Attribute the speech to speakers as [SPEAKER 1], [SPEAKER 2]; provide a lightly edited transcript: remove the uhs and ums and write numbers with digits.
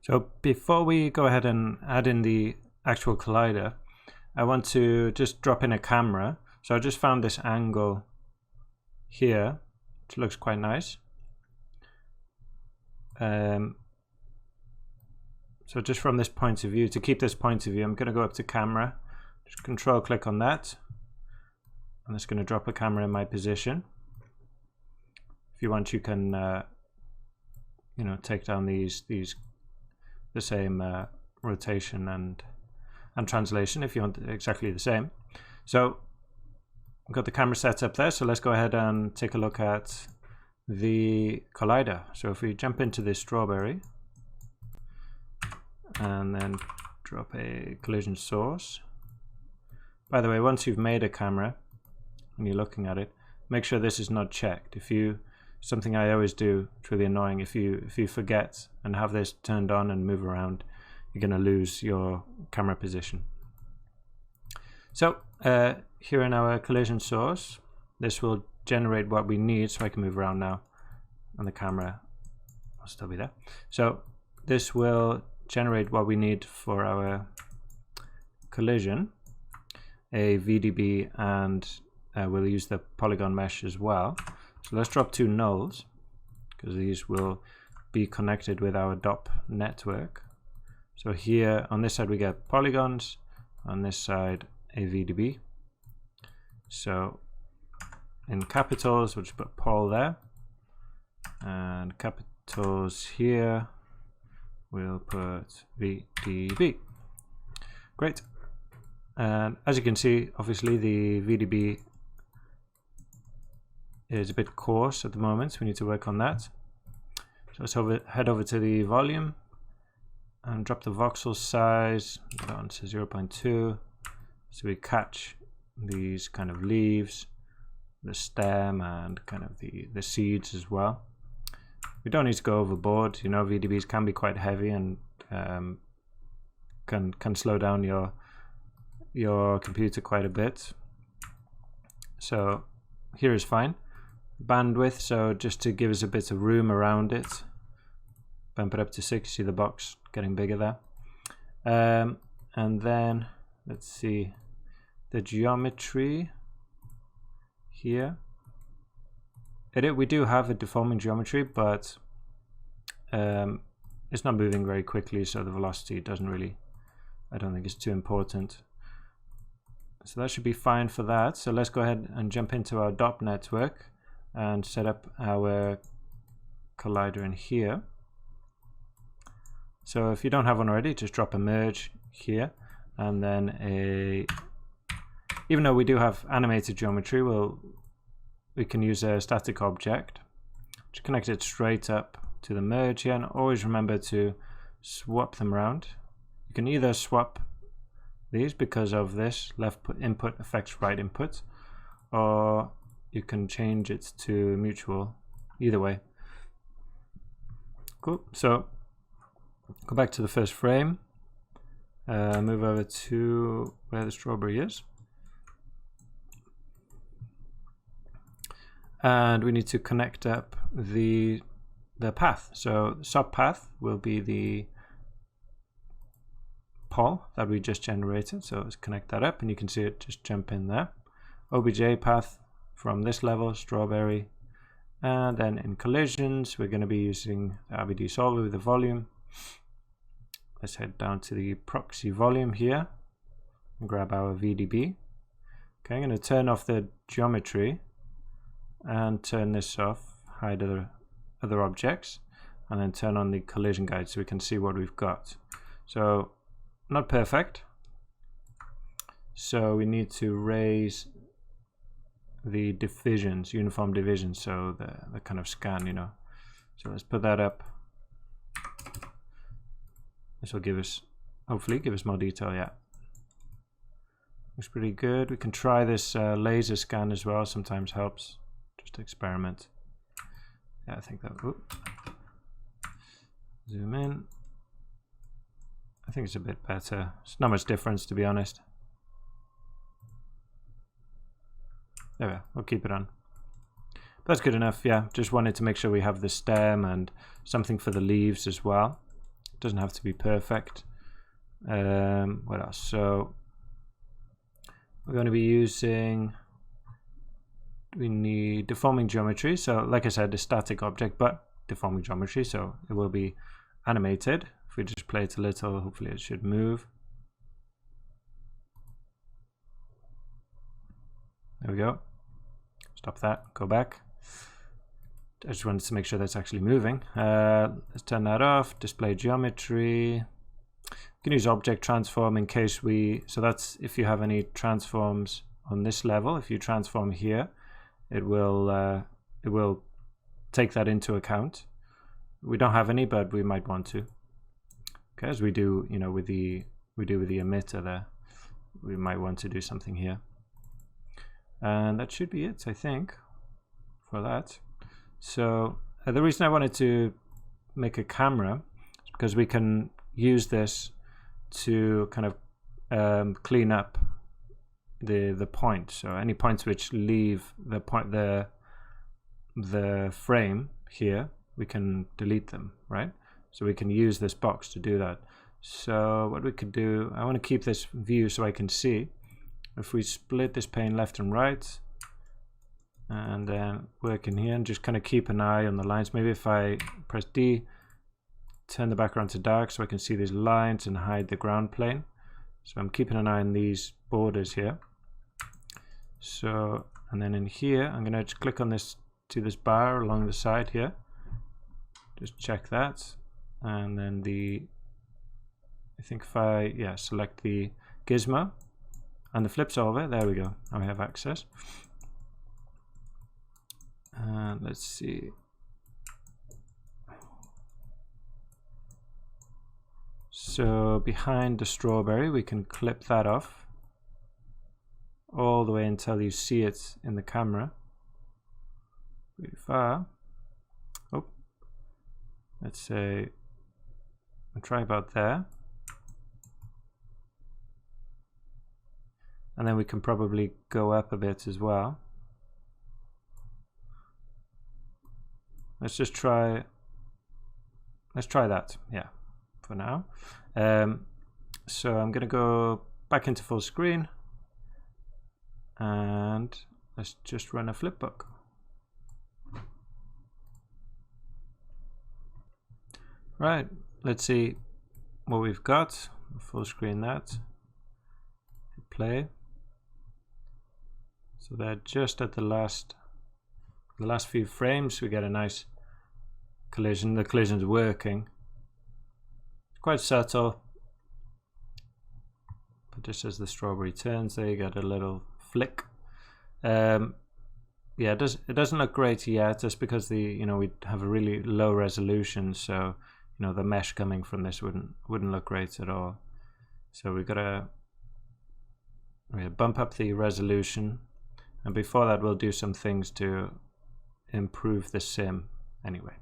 [SPEAKER 1] So before we go ahead and add in the actual collider, I want to just drop in a camera. So I just found this angle here, which looks quite nice. So just from this point of view, to keep this point of view, I'm going to go up to camera, just control click on that, and it's going to drop a camera in my position. If you want, you can take down these the same rotation and translation if you want exactly the same. So I've got the camera set up there, so let's go ahead and take a look at the collider. So if we jump into this strawberry and then drop a collision source. By the way, once you've made a camera and you're looking at it, make sure this is not checked. Something I always do, it's really annoying, if you forget and have this turned on and move around, you're going to lose your camera position. So here in our collision source, this will generate what we need, so I can move around now and the camera will still be there. So this will generate what we need for our collision, a VDB, and we'll use the polygon mesh as well. So let's drop two nulls, because these will be connected with our DOP network. So here on this side we get polygons, on this side a VDB. So in capitals we'll just put Paul there, and capitals here we'll put VDB. Great. And as you can see, obviously the VDB is a bit coarse at the moment, so we need to work on that. So let's head over to the volume and drop the voxel size down to 0.2, so we catch these kind of leaves, the stem, and kind of the seeds as well. We don't need to go overboard. VDBs can be quite heavy and can slow down your computer quite a bit. So here is fine. Bandwidth, so just to give us a bit of room around it, bump it up to 6. See the box getting bigger there. And then let's see the geometry here. We do have a deforming geometry, but it's not moving very quickly, so the velocity doesn't really, I don't think it's too important. So that should be fine for that. So let's go ahead and jump into our DOP network and set up our collider in here. So if you don't have one already, just drop a merge here, and then even though we do have animated geometry, we can use a static object to connect it straight up to the merge here, and always remember to swap them around. You can either swap these because of this left input affects right input, or you can change it to mutual. Either way. Cool. So go back to the first frame, move over to where the strawberry is, and we need to connect up the path. So the sub path will be the pol that we just generated, so let's connect that up, and you can see it just jump in there. OBJ path from this level, strawberry, and then in collisions we're going to be using the RBD solver with the volume. Let's head down to the proxy volume here and grab our VDB. Okay, I'm going to turn off the geometry and turn this off, hide other objects, and then turn on the collision guide so we can see what we've got. So not perfect, so we need to raise the divisions, uniform divisions, so the kind of scan, So let's put that up. This will hopefully give us more detail. Yeah, looks pretty good. We can try this laser scan as well, sometimes helps, just to experiment. Yeah, I think that, zoom in. I think it's a bit better. It's not much difference, to be honest. There we go, we'll keep it on. That's good enough, yeah. Just wanted to make sure we have the stem and something for the leaves as well doesn't have to be perfect. What else? So we're going to be using, we need deforming geometry. So like I said, a static object, but deforming geometry, so it will be animated. If we just play it a little, hopefully it should move. There we go. Stop that, go back. I just wanted to make sure that's actually moving. Let's turn that off. Display geometry. You can use object transform in case we, so that's if you have any transforms on this level. If you transform here, it will take that into account. We don't have any, but we might want to. Okay, as we do, you know, with the emitter there, we might want to do something here. And that should be it, I think, for that. So the reason I wanted to make a camera is because we can use this to kind of clean up the point. So any points which leave the frame here, we can delete them, right? So we can use this box to do that. So what we could do, I want to keep this view so I can see. If we split this pane left and right, and then work in here and just kind of keep an eye on the lines. Maybe if I press D, turn the background to dark so I can see these lines and hide the ground plane. So I'm keeping an eye on these borders here. So, and then in here, I'm going to just click on this to this bar along the side here. Just check that. And then I think if I, select the gizmo and the flip solver, there we go. Now we have access. Let's see. So behind the strawberry, we can clip that off all the way until you see it in the camera. Pretty far. Oh, let's say, I'll try about there. And then we can probably go up a bit as well. Let's try that, yeah, for now. So I'm gonna go back into full screen and let's just run a flipbook. Right, let's see what we've got. Full screen that. Hit play. So they're just at the last few frames. We get a nice collision. The collision's working. It's quite subtle, but just as the strawberry turns, there you get a little flick. Yeah, it doesn't look great yet, just because we have a really low resolution, so the mesh coming from this wouldn't look great at all. So we're gonna bump up the resolution, and before that we'll do some things to improve the sim anyway.